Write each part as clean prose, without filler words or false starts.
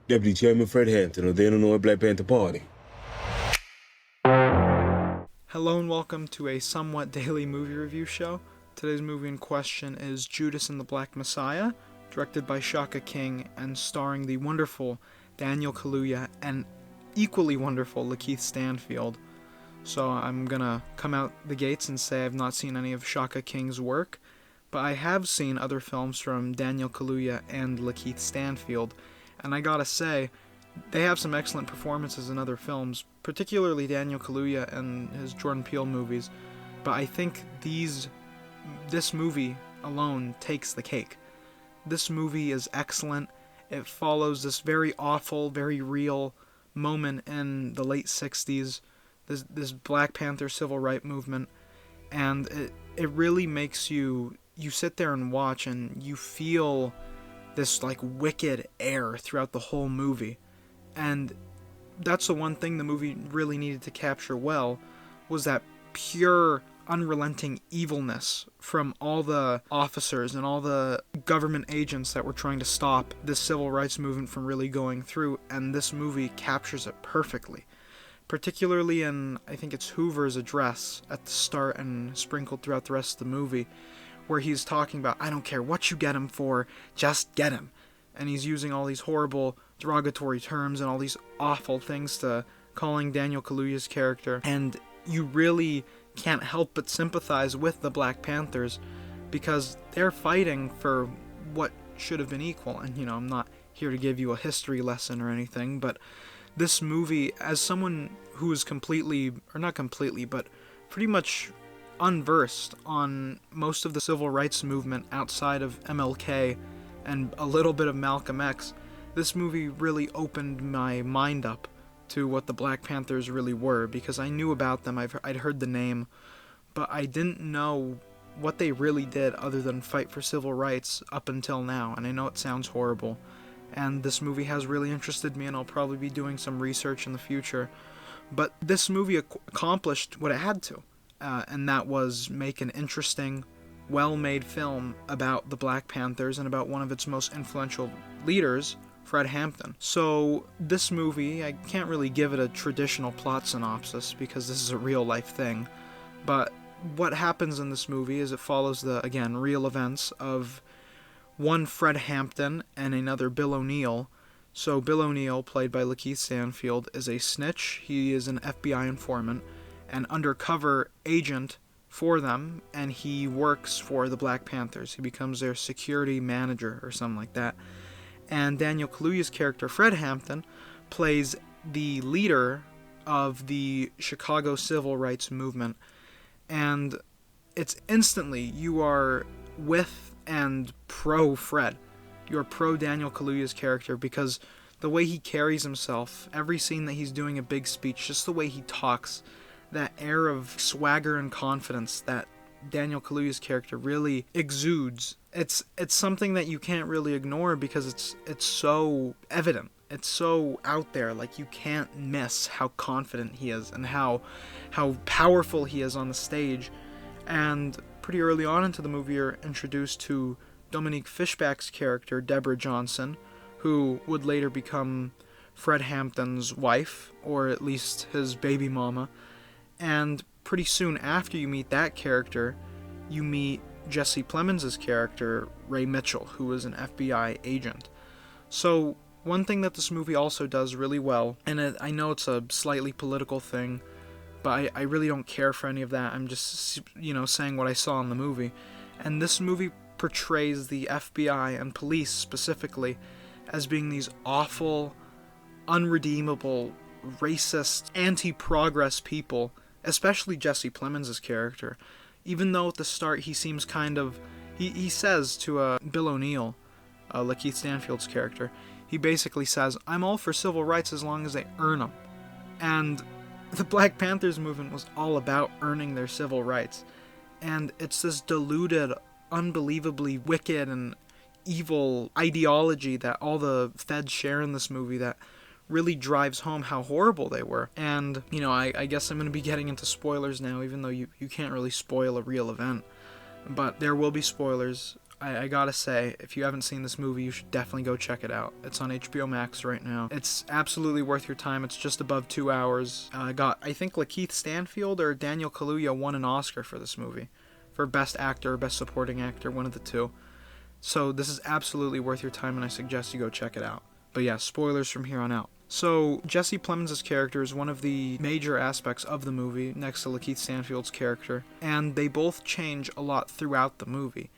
Deputy Chairman Fred Hampton of the Illinois Black Panther Party. Hello and welcome to a somewhat daily movie review show. Today's movie in question is Judas and the Black Messiah, directed by Shaka King and starring the wonderful Daniel Kaluuya and equally wonderful Lakeith Stanfield. So I'm gonna come out the gates and say I've not seen any of Shaka King's work, but I have seen other films from Daniel Kaluuya and Lakeith Stanfield, and I gotta say, they have some excellent performances in other films, particularly Daniel Kaluuya and his Jordan Peele movies, but I think this movie alone takes the cake. This movie is excellent. It follows this very awful, very real moment in the late 60s, this Black Panther civil rights movement, and it really makes you sit there and watch and you feel this like wicked air throughout the whole movie. And that's the one thing the movie really needed to capture well, was that pure, unrelenting evilness from all the officers and all the government agents that were trying to stop this civil rights movement from really going through, and this movie captures it perfectly. Particularly in, I think it's Hoover's address at the start and sprinkled throughout the rest of the movie, where he's talking about, I don't care what you get him for, just get him. And he's using all these horrible derogatory terms and all these awful things to calling Daniel Kaluuya's character. And you really can't help but sympathize with the Black Panthers because they're fighting for what should have been equal. And, I'm not here to give you a history lesson or anything, but this movie, as someone who is pretty much unversed on most of the civil rights movement outside of MLK and a little bit of Malcolm X, this movie really opened my mind up to what the Black Panthers really were, because I knew about them, I'd heard the name, but I didn't know what they really did other than fight for civil rights up until now, and I know it sounds horrible, and this movie has really interested me, and I'll probably be doing some research in the future, but this movie accomplished what it had to. And that was make an interesting, well-made film about the Black Panthers and about one of its most influential leaders, Fred Hampton. So this movie, I can't really give it a traditional plot synopsis because this is a real-life thing, but what happens in this movie is it follows the, again, real events of one Fred Hampton and another Bill O'Neill. So Bill O'Neill, played by Lakeith Stanfield, is a snitch. He is an FBI informant, an undercover agent for them, and he works for the Black Panthers. He becomes their security manager or something like that. And Daniel Kaluuya's character, Fred Hampton, plays the leader of the Chicago civil rights movement. And it's instantly, you are with and pro Fred. You're pro Daniel Kaluuya's character because the way he carries himself, every scene that he's doing a big speech, just the way he talks, that air of swagger and confidence that Daniel Kaluuya's character really exudes. It's something that you can't really ignore because it's so evident. It's so out there, like you can't miss how confident he is and how powerful he is on the stage. And pretty early on into the movie, you're introduced to Dominique Fishback's character, Deborah Johnson, who would later become Fred Hampton's wife, or at least his baby mama. And pretty soon after you meet that character, you meet Jesse Plemons' character, Ray Mitchell, who is an FBI agent. So one thing that this movie also does really well, and I know it's a slightly political thing, but I really don't care for any of that. I'm just, saying what I saw in the movie. And this movie portrays the FBI and police specifically as being these awful, unredeemable, racist, anti-progress people, especially Jesse Plemons' character. Even though at the start he seems kind of... He says to Bill O'Neill, Lakeith Stanfield's character, he basically says, I'm all for civil rights as long as they earn them. And the Black Panthers movement was all about earning their civil rights. And it's this diluted, unbelievably wicked and evil ideology that all the feds share in this movie that really drives home how horrible they were. And, I guess I'm going to be getting into spoilers now, even though you can't really spoil a real event. But there will be spoilers. I gotta say, if you haven't seen this movie, you should definitely go check it out. It's on HBO Max right now. It's absolutely worth your time. It's just above 2 hours. I think Lakeith Stanfield or Daniel Kaluuya won an Oscar for this movie. For Best Actor or Best Supporting Actor, one of the two. So this is absolutely worth your time, and I suggest you go check it out. But yeah, spoilers from here on out. So Jesse Plemons' character is one of the major aspects of the movie, next to Lakeith Stanfield's character, and they both change a lot throughout the movie.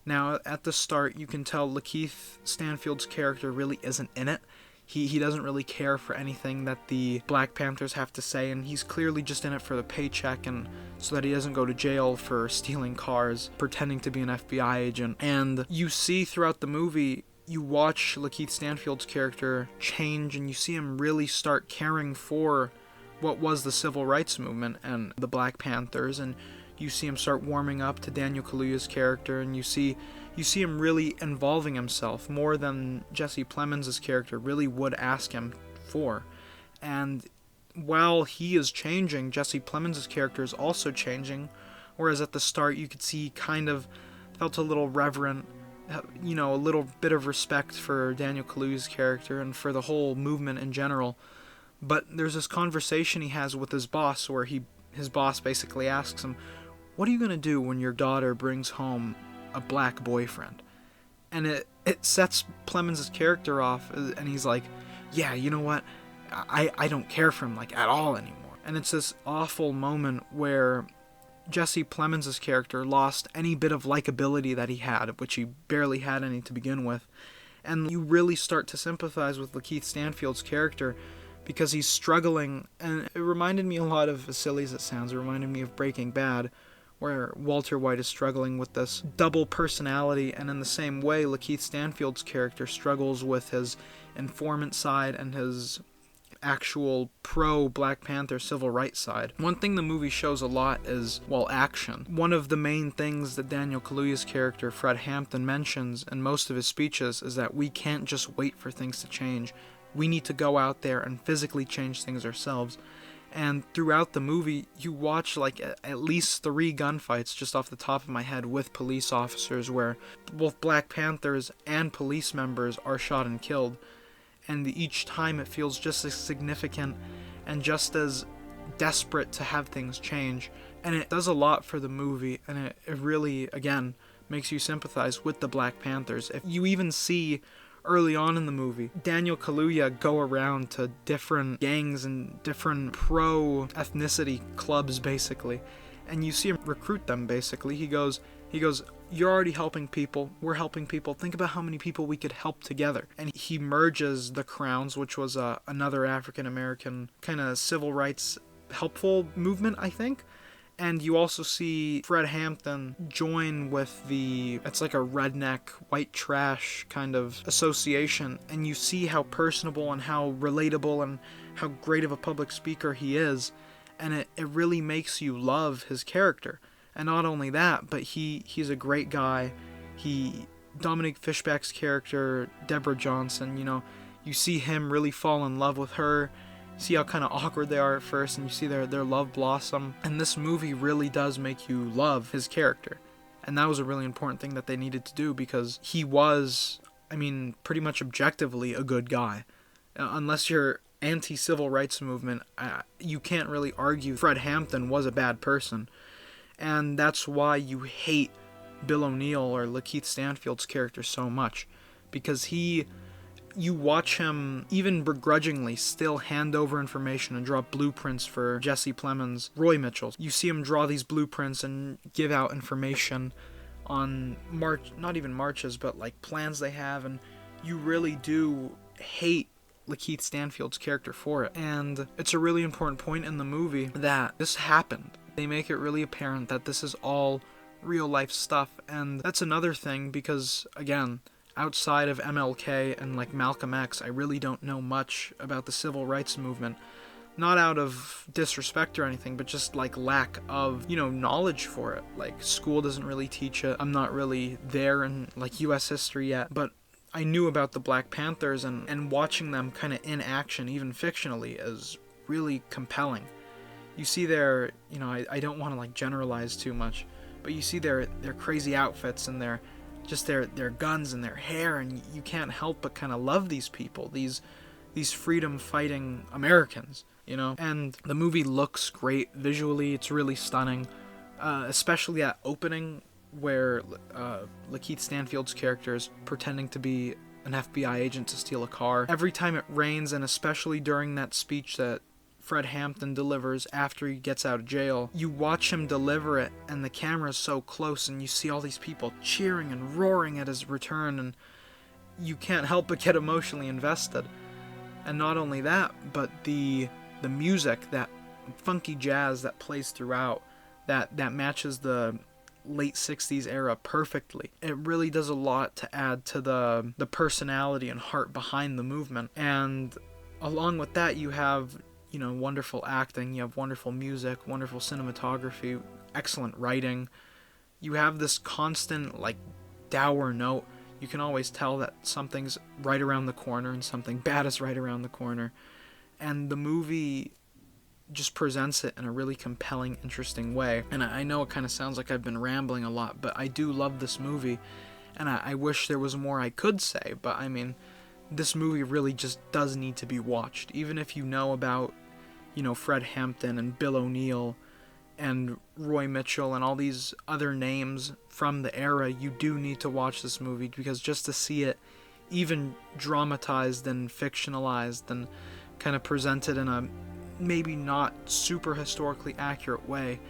Now, at the start, you can tell Lakeith Stanfield's character really isn't in it. He doesn't really care for anything that the Black Panthers have to say, and he's clearly just in it for the paycheck and so that he doesn't go to jail for stealing cars, pretending to be an FBI agent. And you see throughout the movie, you watch Lakeith Stanfield's character change, and you see him really start caring for what was the civil rights movement and the Black Panthers, and you see him start warming up to Daniel Kaluuya's character, and you see him really involving himself more than Jesse Plemons' character really would ask him for. And while he is changing, Jesse Plemons' character is also changing, whereas at the start you could see he kind of felt a little reverent, a little bit of respect for Daniel Kaluuya's character and for the whole movement in general. But there's this conversation he has with his boss where his boss basically asks him, "What are you going to do when your daughter brings home a black boyfriend?" And it sets Plemons' character off, and he's like, "Yeah, you know what? I don't care for him like at all anymore." And it's this awful moment where Jesse Plemons' character lost any bit of likability that he had, which he barely had any to begin with. And you really start to sympathize with Lakeith Stanfield's character because he's struggling. And it reminded me a lot of, as silly as it sounds, it reminded me of Breaking Bad, where Walter White is struggling with this double personality, and in the same way, Lakeith Stanfield's character struggles with his informant side and his actual pro-Black Panther civil rights side. One thing the movie shows a lot is, action. One of the main things that Daniel Kaluuya's character, Fred Hampton, mentions in most of his speeches is that we can't just wait for things to change. We need to go out there and physically change things ourselves. And throughout the movie, you watch at least 3 gunfights just off the top of my head with police officers where both Black Panthers and police members are shot and killed. And each time it feels just as significant and just as desperate to have things change. And it does a lot for the movie, and it really, again, makes you sympathize with the Black Panthers. If you even see early on in the movie, Daniel Kaluuya go around to different gangs and different pro-ethnicity clubs, basically, and you see him recruit them, basically. He goes, "You're already helping people, we're helping people, think about how many people we could help together." And he merges the Crowns, which was another African-American kind of civil rights helpful movement, I think. And you also see Fred Hampton join with it's like a redneck, white trash kind of association, and you see how personable and how relatable and how great of a public speaker he is, and it really makes you love his character. And not only that, but he's a great guy. Dominic Fishback's character, Deborah Johnson, you see him really fall in love with her. See how kind of awkward they are at first, and you see their love blossom. And this movie really does make you love his character. And that was a really important thing that they needed to do, because he was, pretty much objectively a good guy. Unless you're anti-civil rights movement, you can't really argue Fred Hampton was a bad person. And that's why you hate Bill O'Neill or Lakeith Stanfield's character so much. Because you watch him, even begrudgingly, still hand over information and draw blueprints for Jesse Plemons, Roy Mitchell. You see him draw these blueprints and give out information on not even marches, but plans they have, and you really do hate Lakeith Stanfield's character for it. And it's a really important point in the movie that this happened. They make it really apparent that this is all real life stuff, and that's another thing, because, again, outside of MLK and Malcolm X, I really don't know much about the civil rights movement. Not out of disrespect or anything, but just lack of, knowledge for it. School doesn't really teach it. I'm not really there in US history yet, but I knew about the Black Panthers, and watching them kind of in action, even fictionally, is really compelling. You see their, I don't want to generalize too much, but you see their crazy outfits and their just their guns and their hair, and you can't help but kind of love these people, these freedom fighting Americans, you know. And the movie looks great visually. It's really stunning, especially that opening where Lakeith Stanfield's character is pretending to be an FBI agent to steal a car. Every time it rains, and especially during that speech that Fred Hampton delivers after he gets out of jail, you watch him deliver it, and the camera's so close, and you see all these people cheering and roaring at his return, and you can't help but get emotionally invested. And not only that, but the music, that funky jazz that plays throughout, that matches the late 60s era perfectly. It really does a lot to add to the personality and heart behind the movement. And along with that, you have, you know, wonderful acting, you have wonderful music, wonderful cinematography, excellent writing. You have this constant, like, dour note. You can always tell that something's right around the corner and something bad is right around the corner. And the movie just presents it in a really compelling, interesting way. And I know it kind of sounds like I've been rambling a lot, but I do love this movie, and I wish there was more I could say, but I mean, this movie really just does need to be watched. Even if you know about, you know, Fred Hampton and Bill O'Neill and Roy Mitchell and all these other names from the era, you do need to watch this movie, because just to see it even dramatized and fictionalized and kind of presented in a maybe not super historically accurate way,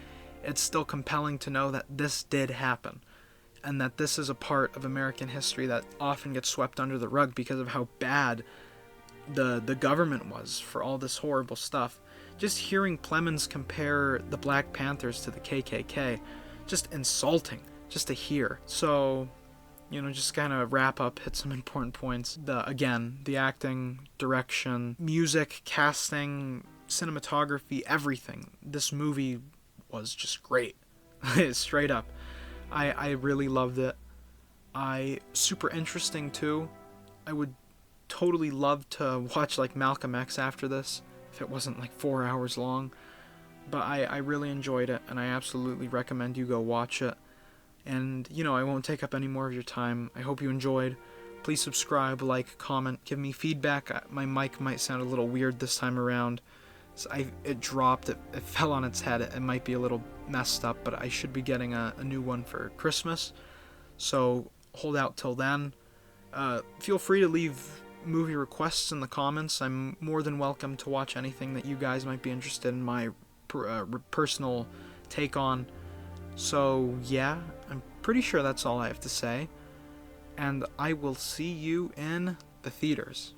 it's still compelling to know that this did happen, and that this is a part of American history that often gets swept under the rug because of how bad the government was for all this horrible stuff. Just hearing Plemons compare the Black Panthers to the KKK, just insulting just to hear. So, you know, just kind of wrap up, hit some important points. The acting, direction, music, casting, cinematography, everything. This movie was just great. Straight up. I really loved it. Super interesting too. I would totally love to watch like Malcolm X after this, if it wasn't like 4 hours long. But I really enjoyed it, and I absolutely recommend you go watch it. And, you know, I won't take up any more of your time. I hope you enjoyed. Please subscribe, like, comment, give me feedback. My mic might sound a little weird this time around. It dropped, it fell on its head. It might be a little messed up, but I should be getting a new one for Christmas. So hold out till then. Feel free to leave movie requests in the comments. I'm more than welcome to watch anything that you guys might be interested in my personal take on. So yeah, I'm pretty sure that's all I have to say. And I will see you in the theaters.